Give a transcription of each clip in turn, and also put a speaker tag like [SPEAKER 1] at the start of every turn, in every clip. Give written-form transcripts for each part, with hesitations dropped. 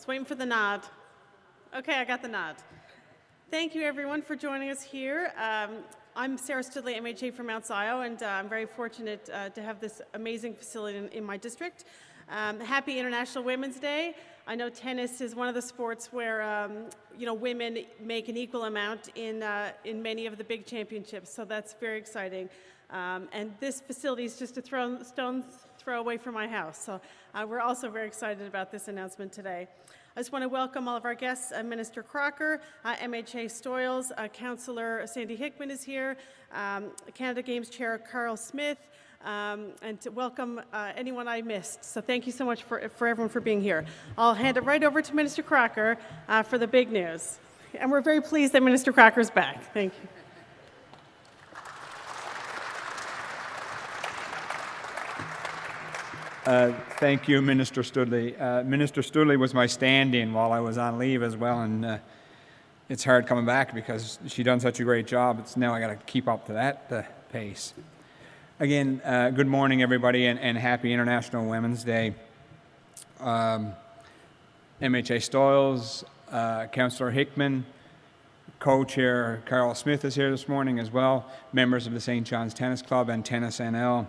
[SPEAKER 1] Just waiting for the nod. Okay, I got the nod. Thank you, everyone, for joining us here. I'm Sarah Studley, MHA from Mount Sion, and I'm very fortunate to have this amazing facility in my district. Happy International Women's Day. I know tennis is one of the sports where women make an equal amount in many of the big championships, so that's very exciting. And this facility is just a stone's throw away from my house, so we're also very excited about this announcement today. I just want to welcome all of our guests, Minister Crocker, MHA Stoyles, Councillor Sandy Hickman is here, Canada Games Chair Carl Smith, and to welcome anyone I missed. So thank you so much for everyone for being here. I'll hand it right over to Minister Crocker for the big news. And we're very pleased that Minister Crocker is back. Thank you.
[SPEAKER 2] Thank you, Minister Studley. Minister Studley was my stand-in while I was on leave as well, and it's hard coming back because she done such a great job. It's now I got to keep up to that pace. Again, good morning, everybody, and happy International Women's Day. MHA Stoyles, Councillor Hickman, Co-Chair Carl Smith is here this morning as well, members of the St. John's Tennis Club and Tennis NL.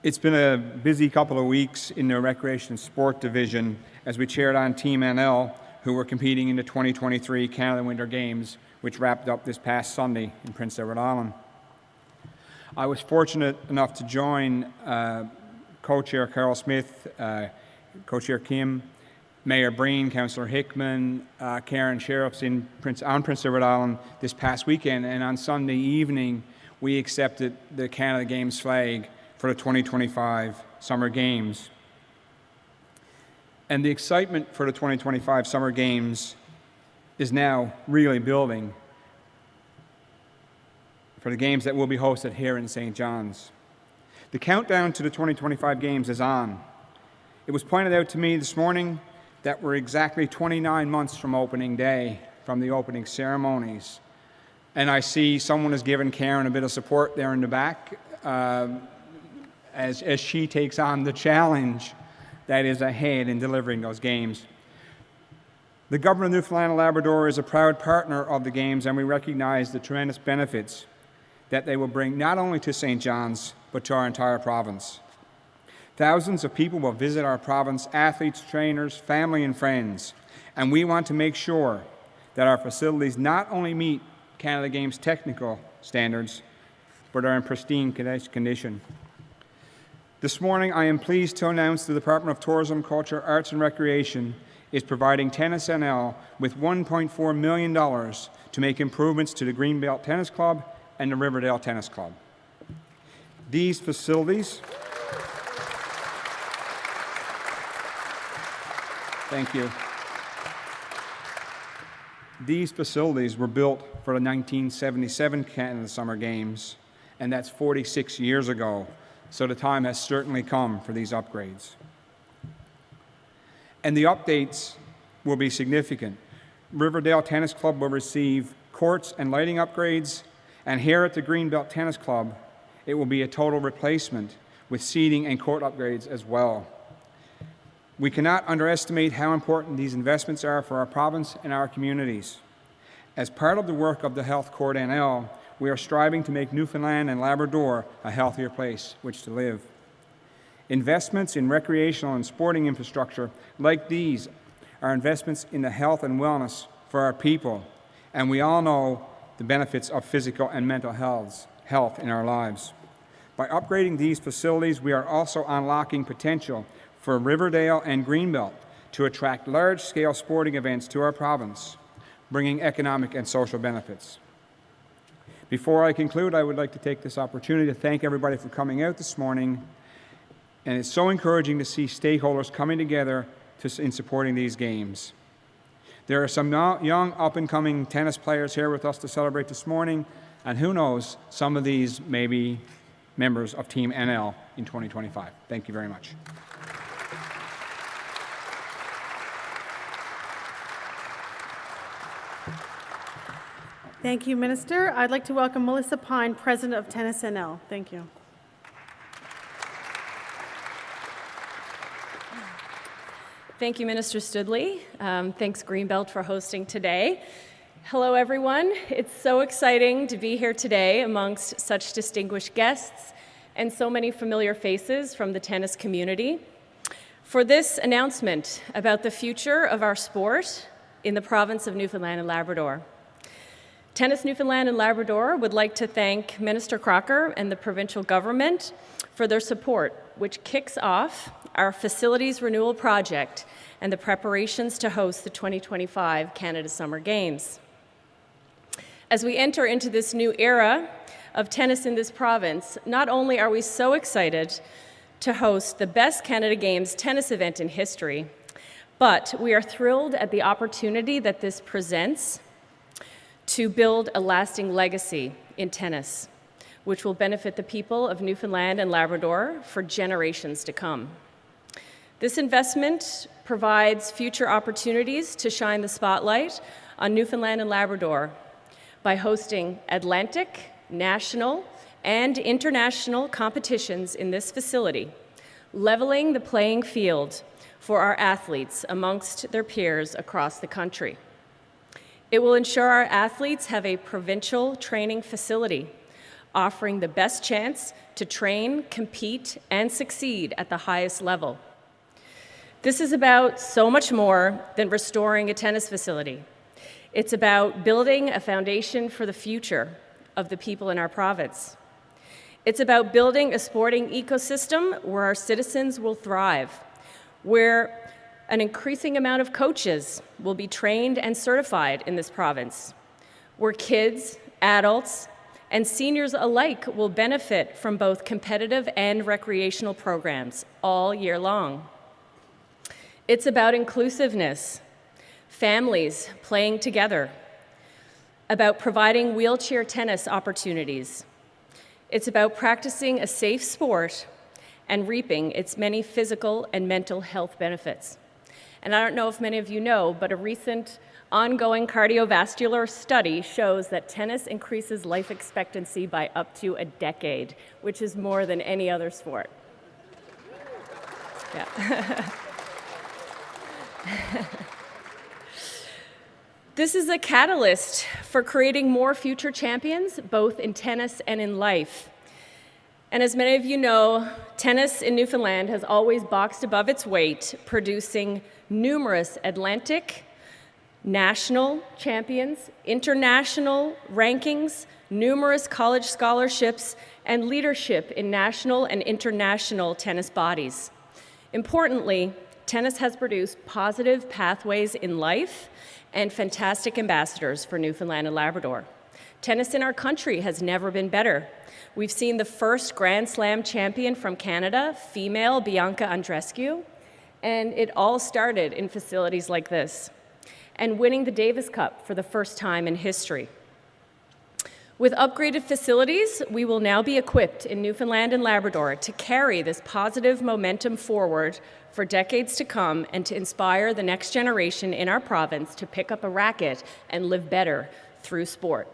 [SPEAKER 2] It's been a busy couple of weeks in the Recreation and Sport Division as we cheered on Team NL, who were competing in the 2023 Canada Winter Games, which wrapped up this past Sunday in Prince Edward Island. I was fortunate enough to join Co-Chair Carl Smith, Co-Chair Kim, Mayor Breen, Councillor Hickman, Karen Sheriffs on Prince Edward Island this past weekend, and on Sunday evening we accepted the Canada Games flag for the 2025 Summer Games. And the excitement for the 2025 Summer Games is now really building for the games that will be hosted here in St. John's. The countdown to the 2025 Games is on. It was pointed out to me this morning that we're exactly 29 months from opening day, from the opening ceremonies. And I see someone has given Karen a bit of support there in the back as she takes on the challenge that is ahead in delivering those games. The Government of Newfoundland and Labrador is a proud partner of the Games, and we recognize the tremendous benefits that they will bring not only to St. John's, but to our entire province. Thousands of people will visit our province, athletes, trainers, family, and friends, and we want to make sure that our facilities not only meet Canada Games technical standards, but are in pristine condition. This morning, I am pleased to announce the Department of Tourism, Culture, Arts and Recreation is providing Tennis NL with $1.4 million to make improvements to the Greenbelt Tennis Club and the Riverdale Tennis Club. These facilities, thank you. These facilities were built for the 1977 Canada Summer Games, and that's 46 years ago. So the time has certainly come for these upgrades. And the updates will be significant. Riverdale Tennis Club will receive courts and lighting upgrades, and here at the Greenbelt Tennis Club, it will be a total replacement with seating and court upgrades as well. We cannot underestimate how important these investments are for our province and our communities. As part of the work of the Health Court NL, we are striving to make Newfoundland and Labrador a healthier place which to live. Investments in recreational and sporting infrastructure like these are investments in the health and wellness for our people, and we all know the benefits of physical and mental health in our lives. By upgrading these facilities, we are also unlocking potential for Riverdale and Greenbelt to attract large-scale sporting events to our province, bringing economic and social benefits. Before I conclude, I would like to take this opportunity to thank everybody for coming out this morning, and it's so encouraging to see stakeholders coming together in supporting these games. There are some young up-and-coming tennis players here with us to celebrate this morning, and who knows, some of these may be members of Team NL in 2025. Thank you very much.
[SPEAKER 1] Thank you, Minister. I'd like to welcome Melissa Pine, President of Tennis NL. Thank you.
[SPEAKER 3] Thank you, Minister Studley. Thanks, Greenbelt, for hosting today. Hello, everyone. It's so exciting to be here today amongst such distinguished guests and so many familiar faces from the tennis community for this announcement about the future of our sport in the province of Newfoundland and Labrador. Tennis Newfoundland and Labrador would like to thank Minister Crocker and the provincial government for their support, which kicks off our facilities renewal project and the preparations to host the 2025 Canada Summer Games. As we enter into this new era of tennis in this province, not only are we so excited to host the best Canada Games tennis event in history, but we are thrilled at the opportunity that this presents to build a lasting legacy in tennis, which will benefit the people of Newfoundland and Labrador for generations to come. This investment provides future opportunities to shine the spotlight on Newfoundland and Labrador by hosting Atlantic, national, and international competitions in this facility, leveling the playing field for our athletes amongst their peers across the country. It will ensure our athletes have a provincial training facility, offering the best chance to train, compete, and succeed at the highest level. This is about so much more than restoring a tennis facility. It's about building a foundation for the future of the people in our province. It's about building a sporting ecosystem where our citizens will thrive, where an increasing amount of coaches will be trained and certified in this province, where kids, adults, and seniors alike will benefit from both competitive and recreational programs all year long. It's about inclusiveness, families playing together, about providing wheelchair tennis opportunities. It's about practicing a safe sport and reaping its many physical and mental health benefits. And I don't know if many of you know, but a recent ongoing cardiovascular study shows that tennis increases life expectancy by up to a decade, which is more than any other sport. Yeah. This is a catalyst for creating more future champions, both in tennis and in life. And as many of you know, tennis in Newfoundland has always boxed above its weight, producing numerous Atlantic, national champions, international rankings, numerous college scholarships, and leadership in national and international tennis bodies. Importantly, tennis has produced positive pathways in life and fantastic ambassadors for Newfoundland and Labrador. Tennis in our country has never been better. We've seen the first Grand Slam champion from Canada, female Bianca Andreescu, and it all started in facilities like this, and winning the Davis Cup for the first time in history. With upgraded facilities, we will now be equipped in Newfoundland and Labrador to carry this positive momentum forward for decades to come and to inspire the next generation in our province to pick up a racket and live better through sport.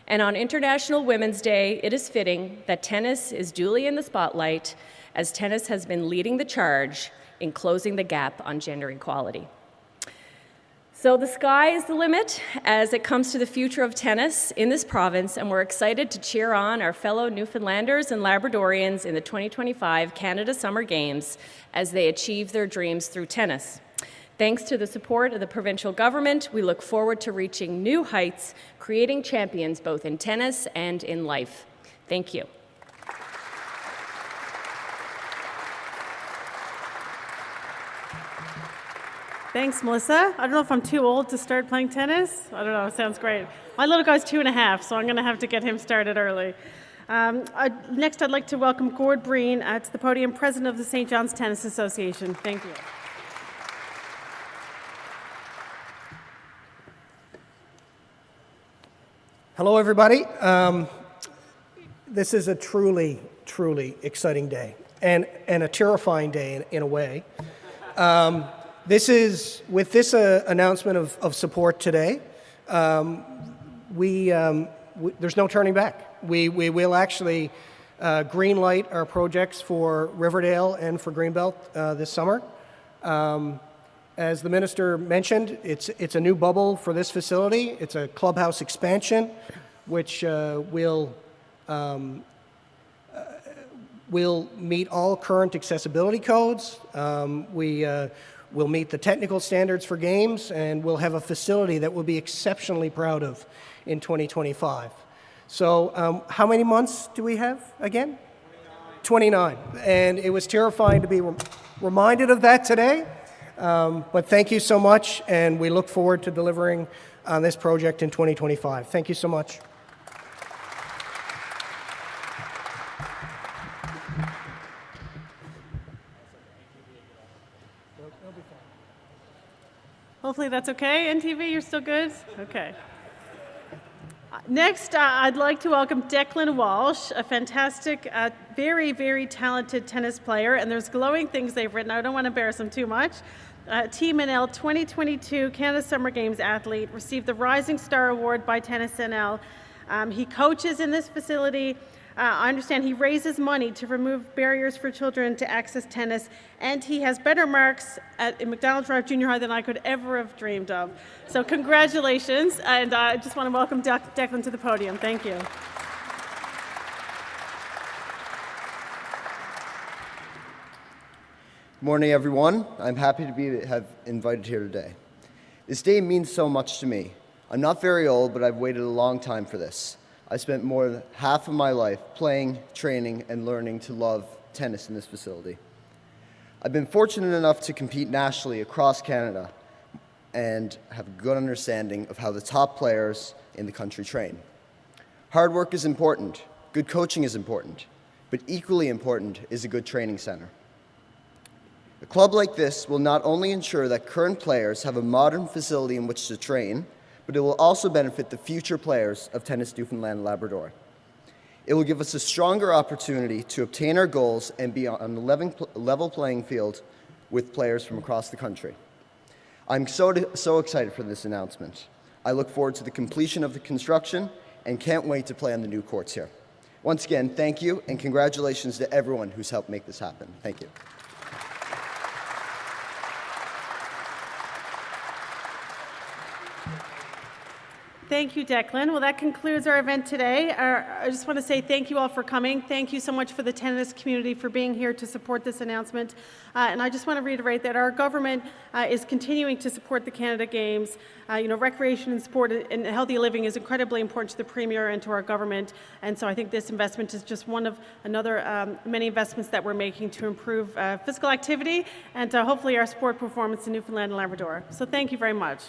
[SPEAKER 3] And on International Women's Day, it is fitting that tennis is duly in the spotlight, as tennis has been leading the charge in closing the gap on gender equality. So the sky is the limit as it comes to the future of tennis in this province, and we're excited to cheer on our fellow Newfoundlanders and Labradorians in the 2025 Canada Summer Games as they achieve their dreams through tennis. Thanks to the support of the provincial government, we look forward to reaching new heights, creating champions both in tennis and in life. Thank you.
[SPEAKER 1] Thanks, Melissa. I don't know if I'm too old to start playing tennis. I don't know, it sounds great. My little guy's 2.5, so I'm going to have to get him started early. Next, I'd like to welcome Gord Breen to the podium, President of the St. John's Tennis Association. Thank you.
[SPEAKER 4] Hello, everybody. This is a truly, truly exciting day and a terrifying day in a way. With this announcement of support today, there's no turning back. We will actually green light our projects for Riverdale and for Greenbelt this summer. As the minister mentioned, it's a new bubble for this facility. It's a clubhouse expansion, which will meet all current accessibility codes. We will meet the technical standards for games, and we'll have a facility that we'll be exceptionally proud of in 2025. So how many months do we have again? 29. And it was terrifying to be reminded of that today. But thank you so much, and we look forward to delivering on this project in 2025. Thank you so much.
[SPEAKER 1] Hopefully that's okay. NTV, you're still good? Okay. Next, I'd like to welcome Declan Walsh, a fantastic, very, very talented tennis player, and there's glowing things they've written. I don't want to embarrass them too much. Team NL 2022 Canada Summer Games athlete, received the Rising Star Award by Tennis NL. He coaches in this facility. I understand he raises money to remove barriers for children to access tennis, and he has better marks at McDonald Drive Junior High than I could ever have dreamed of. So congratulations, and I just want to welcome Declan to the podium. Thank you.
[SPEAKER 5] Good morning, everyone. I'm happy to have invited here today. This day means so much to me. I'm not very old, but I've waited a long time for this. I spent more than half of my life playing, training, and learning to love tennis in this facility. I've been fortunate enough to compete nationally across Canada and have a good understanding of how the top players in the country train. Hard work is important, good coaching is important, but equally important is a good training center. A club like this will not only ensure that current players have a modern facility in which to train, but it will also benefit the future players of Tennis Newfoundland and Labrador. It will give us a stronger opportunity to obtain our goals and be on a level playing field with players from across the country. I'm so excited for this announcement. I look forward to the completion of the construction and can't wait to play on the new courts here. Once again, thank you and congratulations to everyone who's helped make this happen. Thank you.
[SPEAKER 1] Thank you, Declan. Well, that concludes our event today. I just want to say thank you all for coming. Thank you so much for the tennis community for being here to support this announcement. And I just want to reiterate that our government is continuing to support the Canada Games. Recreation and sport and healthy living is incredibly important to the Premier and to our government. And so I think this investment is just one of many investments that we're making to improve physical activity and hopefully our sport performance in Newfoundland and Labrador. So thank you very much.